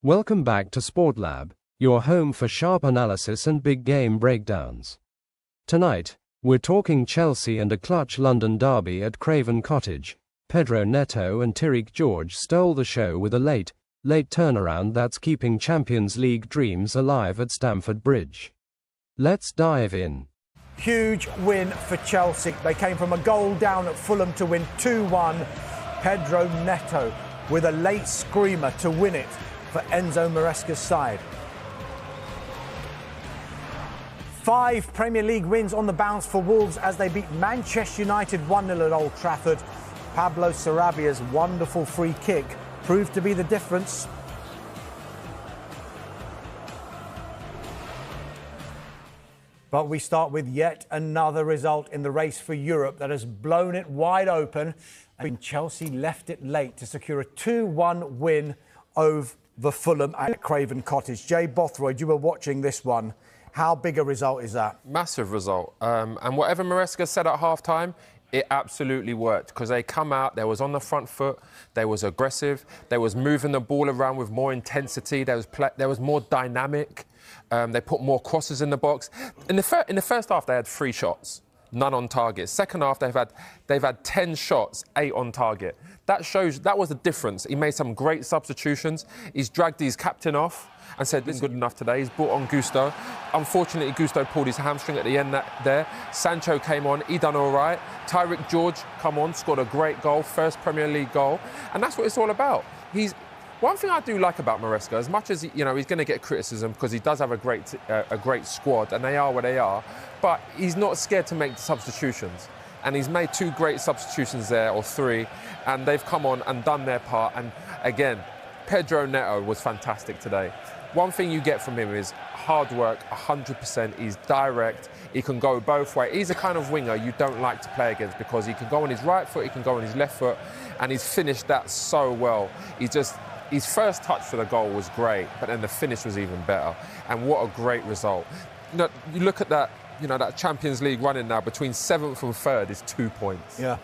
Welcome back to Sport Lab, your home for sharp analysis and big game breakdowns. Tonight, we're talking Chelsea and a clutch London derby at Craven Cottage. Pedro Neto and Tariq George stole the show with a late turnaround that's keeping Champions League dreams alive at Stamford Bridge. Let's dive in. Huge win for Chelsea. They came from a goal down at Fulham to win 2-1. Pedro Neto with a late screamer to win it for Enzo Maresca's side. 5 Premier League wins on the bounce for Wolves as they beat Manchester United 1-0 at Old Trafford. Pablo Sarabia's wonderful free kick proved to be the difference. But we start with yet another result in the race for Europe that has blown it wide open. And Chelsea left it late to secure a 2-1 win over Fulham at Craven Cottage. Jay Bothroyd, you were watching this one. How big a result is that? Massive result. And whatever Maresca said at half-time, it absolutely worked because they come out, they was on the front foot, they was aggressive, they was moving the ball around with more intensity, there was more dynamic, they put more crosses in the box. In the first half, they had 3 shots, none on target. Second half, they've had 10 shots, 8 on target. That shows that was the difference. He made some great substitutions. He's dragged his captain off and said, this is good enough today. He's brought on Gusto. Unfortunately, Gusto pulled his hamstring at the end there. Sancho came on, he done all right. Tariq George, come on, scored a great goal, first Premier League goal. And that's what it's all about. One thing I do like about Maresca, as much as, he's going to get criticism because he does have a great squad, and they are where they are, but he's not scared to make substitutions. And he's made 2 great substitutions there, or 3, and they've come on and done their part. And again, Pedro Neto was fantastic today. One thing you get from him is hard work, 100%. He's direct. He can go both ways. He's the kind of winger you don't like to play against because he can go on his right foot, he can go on his left foot, and he's finished that so well. His first touch for the goal was great, but then the finish was even better. And what a great result. You look at that, that Champions League running now between 7th and 3rd is 2 points. Yeah.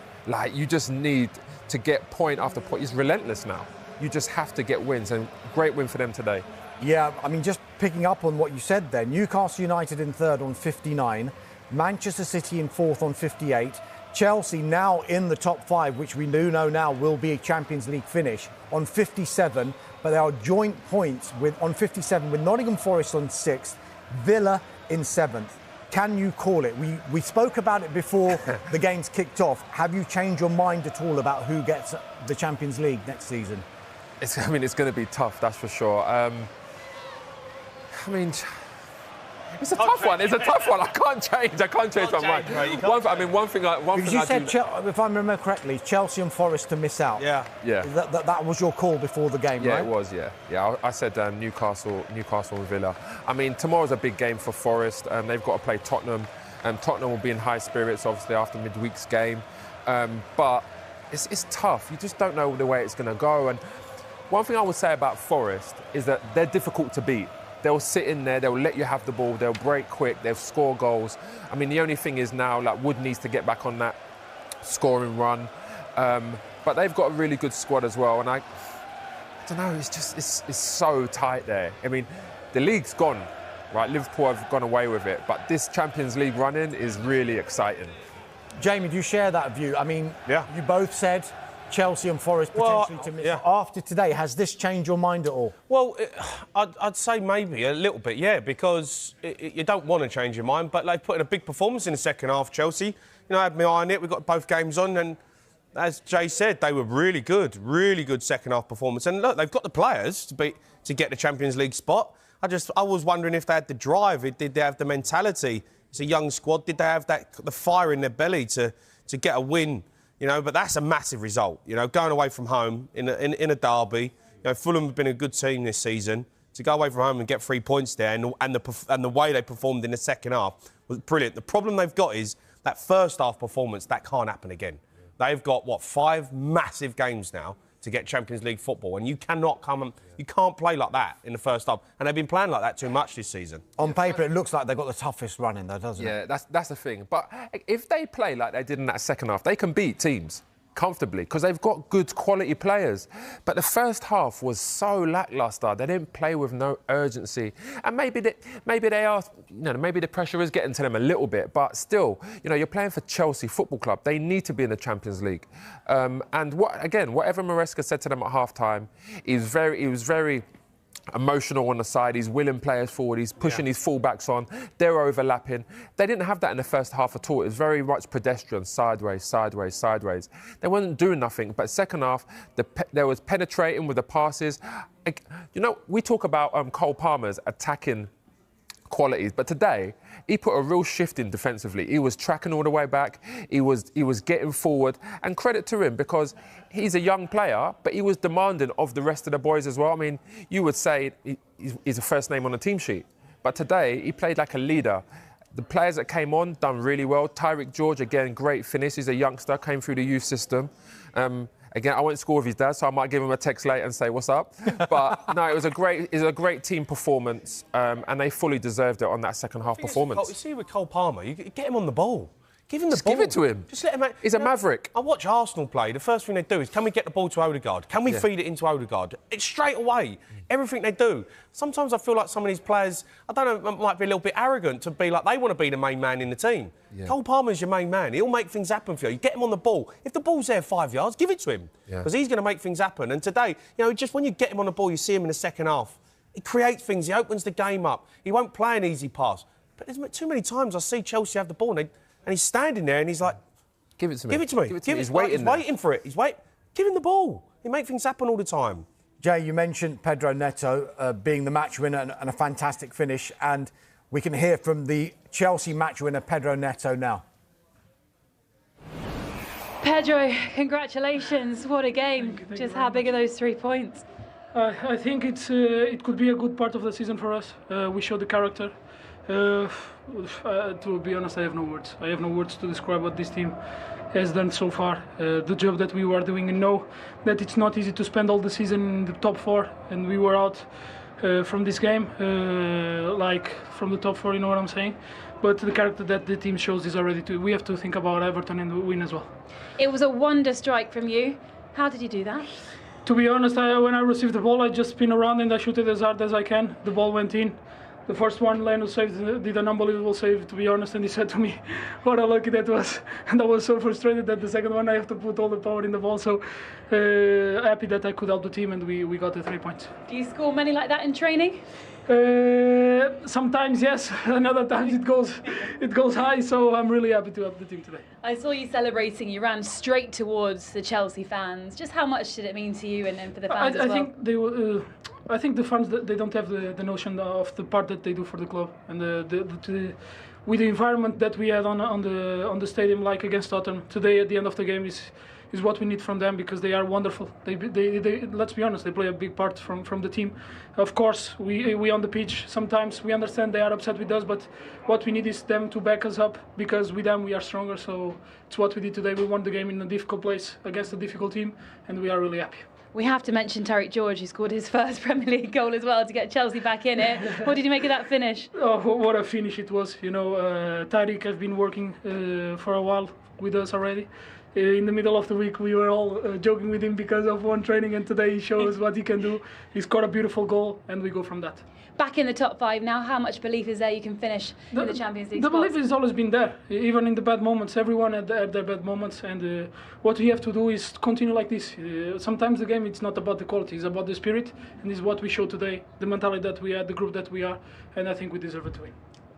You just need to get point after point. It's relentless now. You just have to get wins, and great win for them today. Yeah, just picking up on what you said there, Newcastle United in 3rd on 59, Manchester City in 4th on 58, Chelsea now in the top 5, which we do know now will be a Champions League finish, on 57, but they are joint points on 57 with Nottingham Forest on 6th, Villa in 7th. Can you call it? We spoke about it before the games kicked off. Have you changed your mind at all about who gets the Champions League next season? It's going to be tough, that's for sure. It's a tough one. It's a tough one. I can't change my mind. Right, one thing you said, if I remember correctly, Chelsea and Forest to miss out. Yeah. That was your call before the game, yeah, right? Yeah, it was. Yeah. I said Newcastle and Villa. Tomorrow's a big game for Forest. They've got to play Tottenham. Tottenham will be in high spirits, obviously, after midweek's game. But it's tough. You just don't know the way it's going to go. And one thing I would say about Forest is that they're difficult to beat. They'll sit in there, they'll let you have the ball, they'll break quick, they'll score goals. The only thing is now, Wood needs to get back on that scoring run. But they've got a really good squad as well. And I don't know, it's so tight there. The league's gone, right? Liverpool have gone away with it. But this Champions League run-in is really exciting. Jamie, do you share that view? Yeah. You both said Chelsea and Forest potentially to miss. Yeah. After today, has this changed your mind at all? Well, I'd say maybe a little bit, yeah, because you don't want to change your mind, but they've put in a big performance in the second half, Chelsea. I had my eye on it. We've got both games on, and as Jay said, they were really good second half performance. And look, they've got the players to get the Champions League spot. I was wondering if they had the drive, did they have the mentality? It's a young squad. Did they have the fire in their belly to get a win? But that's a massive result. Going away from home in a derby. Fulham have been a good team this season. To go away from home and get 3 points there, and the way they performed in the second half was brilliant. The problem they've got is that first half performance that can't happen again. They've got 5 massive games now to get Champions League football, and you can't play like that in the first half. And they've been playing like that too much this season. On paper, it looks like they've got the toughest run in, though, doesn't it? Yeah, that's the thing. But if they play like they did in that second half, they can beat teams. comfortably because they've got good quality players. But the first half was so lacklustre. They didn't play with no urgency, and maybe they are, maybe the pressure is getting to them a little bit. But still, you're playing for Chelsea Football Club. They need to be in the Champions League. And whatever Maresca said to them at half time, he was very emotional on the side. He's willing players forward. He's pushing his full-backs on. They're overlapping. They didn't have that in the first half at all. It was very much pedestrian, sideways, sideways, sideways. They weren't doing nothing. But second half, there was penetrating with the passes. We talk about Cole Palmer's attacking qualities, but today he put a real shift in defensively. He was tracking all the way back. He was getting forward, and credit to him because he's a young player, but he was demanding of the rest of the boys as well. I mean, you would say he's a first name on the team sheet, but today he played like a leader. The players that came on done really well. Tyreek George, again, great finish. He's a youngster, came through the youth system. Again, I went to school with his dad, so I might give him a text later and say, what's up? But no, it was a great team performance, and they fully deserved it on that second half performance. You see with Cole Palmer, you get him on the ball. Give him the ball. Give it to him. Just let him. He's a maverick. I watch Arsenal play. The first thing they do is, can we get the ball to Odegaard? Can we feed it into Odegaard? It's straight away. Everything they do. Sometimes I feel like some of these players, I don't know, might be a little bit arrogant to be like they want to be the main man in the team. Yeah. Cole Palmer's your main man. He'll make things happen for you. You get him on the ball. If the ball's there 5 yards, give it to him. Because he's going to make things happen. And today, just when you get him on the ball, you see him in the second half. He creates things. He opens the game up. He won't play an easy pass. But there's too many times I see Chelsea have the ball and he's standing there and he's like, give it to me. Give it to me. He's waiting for it. Give him the ball. He makes things happen all the time. Jay, you mentioned Pedro Neto being the match winner and a fantastic finish, and we can hear from the Chelsea match winner, Pedro Neto, now. Pedro, congratulations. What a game. Just how big are those 3 points? I think it could be a good part of the season for us. We showed the character. To be honest, I have no words. I have no words to describe what this team has done so far. The job that we were doing, and know that it's not easy to spend all the season in the top 4, and we were out from this game, like from the top 4, you know what I'm saying? But the character that the team shows is already we have to think about Everton and win as well. It was a wonder strike from you. How did you do that? To be honest, when I received the ball, I just spin around and I shoot it as hard as I can. The ball went in. The first one, Leno did an unbelievable save, to be honest, and he said to me, what a lucky that was. And I was so frustrated that the second one I have to put all the power in the ball. So happy that I could help the team and we got the 3 points. Do you score many like that in training? Sometimes yes, and other times it goes high, so I'm really happy to help the team today. I saw you celebrating. You ran straight towards the Chelsea fans. Just how much did it mean to you and for the fans as well? I think the fans, they don't have the notion of the part that they do for the club, and with the environment that we had on the stadium, like against Tottenham today at the end of the game, is what we need from them, because they are wonderful. They let's be honest, they play a big part from the team. Of course, we on the pitch sometimes we understand they are upset with us, but what we need is them to back us up, because with them we are stronger. So it's what we did today. We won the game in a difficult place against a difficult team, and we are really happy. We have to mention Tyreek George, who scored his first Premier League goal as well to get Chelsea back in it. What did you make of that finish? Oh, what a finish it was. Tyreek has been working for a while with us already. In the middle of the week, we were all joking with him because of one training, and today he shows what he can do. He scored a beautiful goal, and we go from that. Back in the top 5 now, how much belief is there you can finish in the Champions League? The belief has always been there, even in the bad moments. Everyone had their bad moments, and what we have to do is continue like this. Sometimes the game, it's not about the quality, it's about the spirit, and this is what we show today, the mentality that we are, the group that we are, and I think we deserve it to win.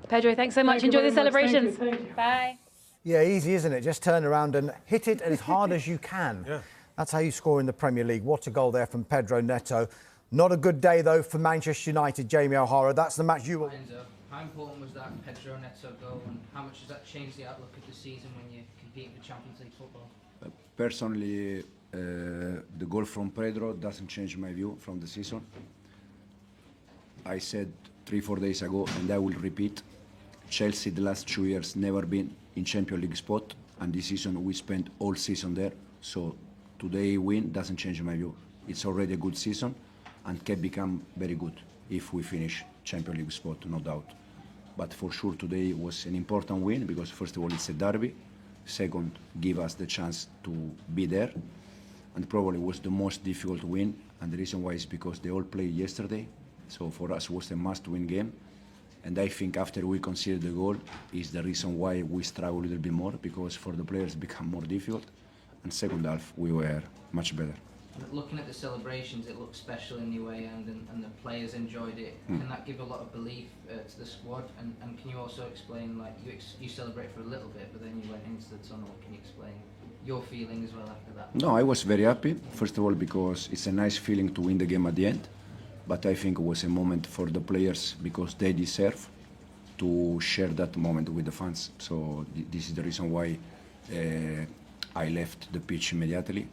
Pedro, thanks so much. Enjoy the celebrations. Thank you. Bye. Yeah, easy, isn't it? Just turn around and hit it as hard as you can. Yeah. That's how you score in the Premier League. What a goal there from Pedro Neto. Not a good day, though, for Manchester United, Jamie O'Hara. That's the match you... How important was that Pedro Neto goal, and how much does that change the outlook of the season when you compete for Champions League football? Personally, the goal from Pedro doesn't change my view from the season. I said 3-4 days ago, and I will repeat, Chelsea the last 2 years never been in Champions League spot, and this season we spent all season there. So today win doesn't change my view. It's already a good season and can become very good if we finish Champions League spot, no doubt. But for sure today was an important win, because first of all it's a derby, second give us the chance to be there, and probably was the most difficult win. And the reason why is because they all played yesterday, so for us was a must-win game. And I think after we conceded the goal is the reason why we struggle a little bit more, because for the players become more difficult. And second half we were much better. Looking at the celebrations, it looked special in the away end, and the players enjoyed it. Can that give a lot of belief to the squad? And can you also explain, like, you celebrate for a little bit, but then you went into the tunnel. Can you explain your feeling as well after that? No, I was very happy, first of all, because it's a nice feeling to win the game at the end. But I think it was a moment for the players because they deserve to share that moment with the fans. So this is the reason why I left the pitch immediately.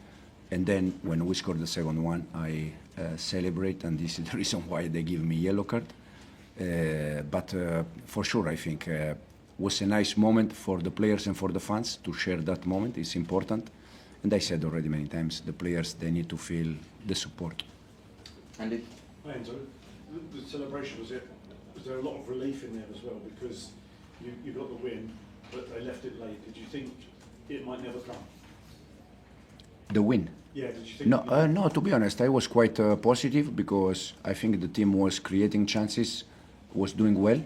And then when we scored the second one, I celebrate, and this is the reason why they give me yellow card. But for sure, I think it was a nice moment for the players and for the fans to share that moment. It's important. And I said already many times, the players, they need to feel the support. Andy? Enzo, the celebration, was there a lot of relief in there as well, because you got the win, but they left it late? Did you think it might never come? The win? Yeah, did you think? No, to be honest, I was quite positive because I think the team was creating chances, was doing well.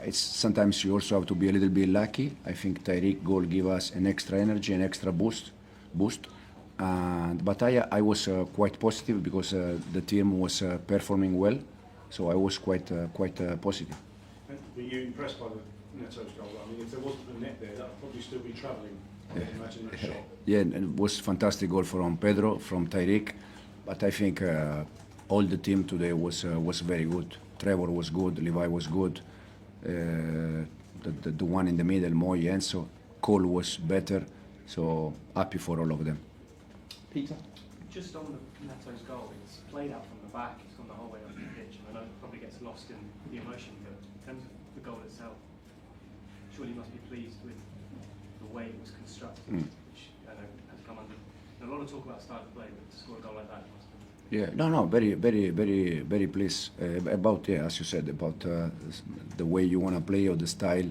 It's sometimes you also have to be a little bit lucky. I think Tyreek goal gave us an extra energy, an extra boost. But I was quite positive because the team was performing well, so I was quite positive. Were you impressed by the Neto's goal? I mean, if there wasn't a net there, that would probably still be travelling. I imagine that shot. Yeah, and it was fantastic goal from Pedro, from Tyreek, but I think all the team today was very good. Trevor was good, Levi was good, the one in the middle, Moy, Enzo, Cole was better, so happy for all of them. Peter? Just on the Neto's goal, it's played out from the back, it's gone the whole way up the pitch, and I know it probably gets lost in the emotion, but in terms of the goal itself, surely you must be pleased with the way it was constructed, which I know has come under a lot of talk about style of play, but to score a goal like that, it must be. Yeah, no, very pleased about, yeah, as you said, about the way you want to play or the style.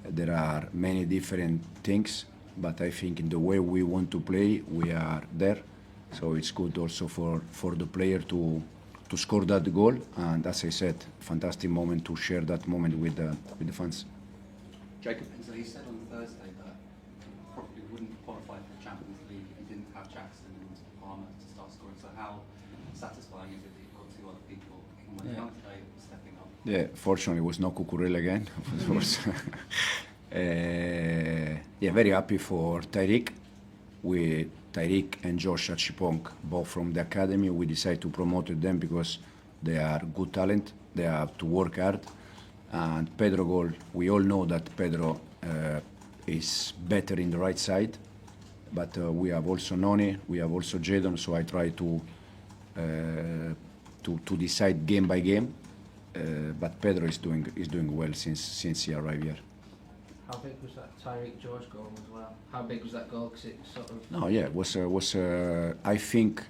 There are many different things, but I think in the way we want to play, we are there. So it's good also for the player to score that goal. And as I said, fantastic moment to share that moment with the fans. Jacob? And so he said on Thursday that you probably wouldn't qualify for the Champions League if you didn't have Jackson and Palmer to start scoring. So how satisfying is it that you've got two other people in one young today stepping up? Yeah, fortunately it was no Cucurella again, of course. Yeah, very happy for Tyreek. Tyreek and Josh Achipong, both from the academy, we decided to promote them because they are good talent. They have to work hard. And Pedro goal, we all know that Pedro is better in the right side, but we have also Noni, we have also Jadon, so I try to decide game by game. But Pedro is doing well since he arrived here. How big was that Tyreek George goal as well? How big was that goal? Because it sort of. No, yeah, it was. I think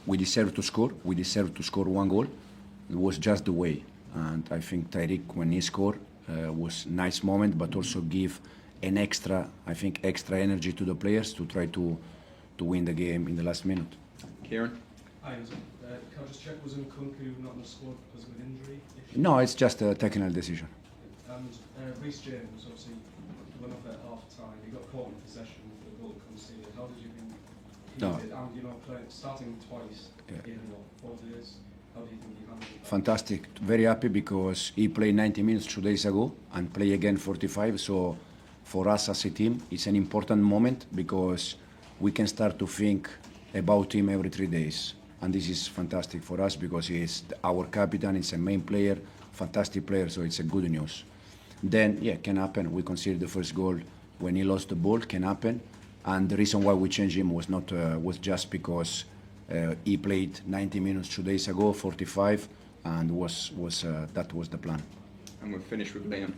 we deserved to score. We deserved to score one goal. It was just the way, and I think Tyreek, when he scored, was a nice moment, but also give an extra, I think, extra energy to the players to try to win the game in the last minute. Kieran? Hi, can I just check, was Nkunku not in the squad because of an injury? No, it's just a technical decision. And Reece James, obviously, went off at half time. He got caught in possession for the goal conceded. How did you think he did? And, you know, starting twice in 4 years, how do you think he handled it? Fantastic. Very happy because he played 90 minutes 2 days ago and play again 45. So for us as a team, it's an important moment because we can start to think about him every 3 days. And this is fantastic for us because he is our captain, he's a main player, fantastic player, so it's a good news. Then, yeah, can happen. We considered the first goal when he lost the ball, can happen. And the reason why we changed him was not was just because he played 90 minutes 2 days ago, 45, and that was the plan. And we're finished with Liam.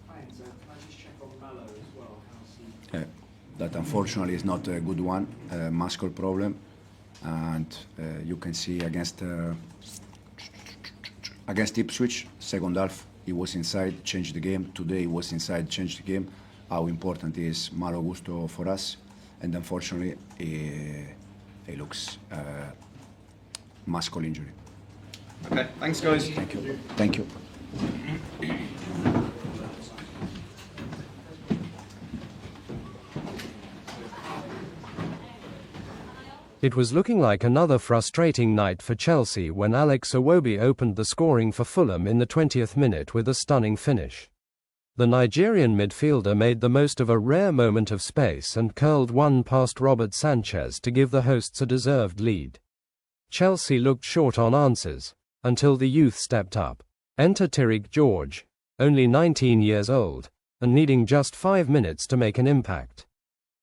Hi, can I just check on Mallow as well? How's he? That unfortunately is not a good one, muscle problem. And you can see against Ipswich, second half, he was inside, changed the game. Today he was inside, changed the game. how important is Malo Gusto for us, and unfortunately, he looks muscle injury. Okay, thanks guys. Thank you. Thank you. It was looking like another frustrating night for Chelsea when Alex Iwobi opened the scoring for Fulham in the 20th minute with a stunning finish. The Nigerian midfielder made the most of a rare moment of space and curled one past Robert Sanchez to give the hosts a deserved lead. Chelsea looked short on answers, until the youth stepped up. Enter Tariq George, only 19 years old, and needing just 5 minutes to make an impact.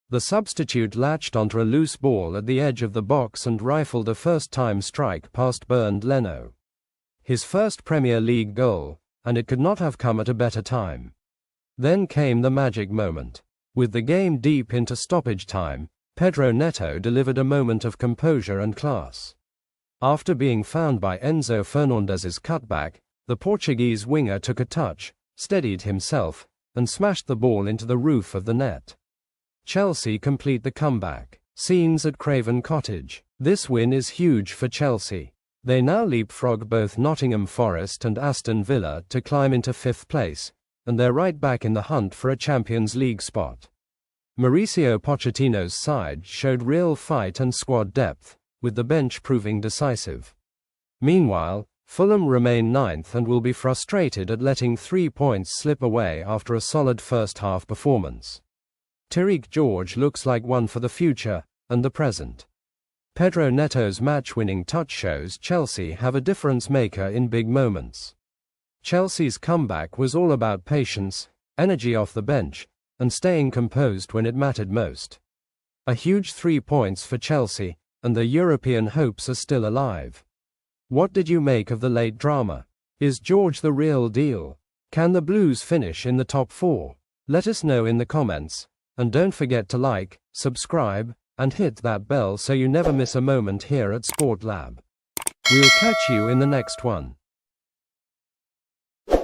The substitute latched onto a loose ball at the edge of the box and rifled a first-time strike past Bernd Leno. His first Premier League goal, and it could not have come at a better time. Then came the magic moment. With the game deep into stoppage time, Pedro Neto delivered a moment of composure and class. After being found by Enzo Fernandez's cutback, the Portuguese winger took a touch, steadied himself, and smashed the ball into the roof of the net. Chelsea complete the comeback. Scenes at Craven Cottage. This win is huge for Chelsea. They now leapfrog both Nottingham Forest and Aston Villa to climb into 5th place, and they're right back in the hunt for a Champions League spot. Mauricio Pochettino's side showed real fight and squad depth, with the bench proving decisive. Meanwhile, Fulham remain 9th and will be frustrated at letting 3 points slip away after a solid first-half performance. Tariq George looks like one for the future and the present. Pedro Neto's match-winning touch shows Chelsea have a difference maker in big moments. Chelsea's comeback was all about patience, energy off the bench, and staying composed when it mattered most. A huge 3 points for Chelsea, and their European hopes are still alive. What did you make of the late drama? Is George the real deal? Can the Blues finish in the top 4? Let us know in the comments. And don't forget to like, subscribe, and hit that bell so you never miss a moment here at Sport Lab. We'll catch you in the next one.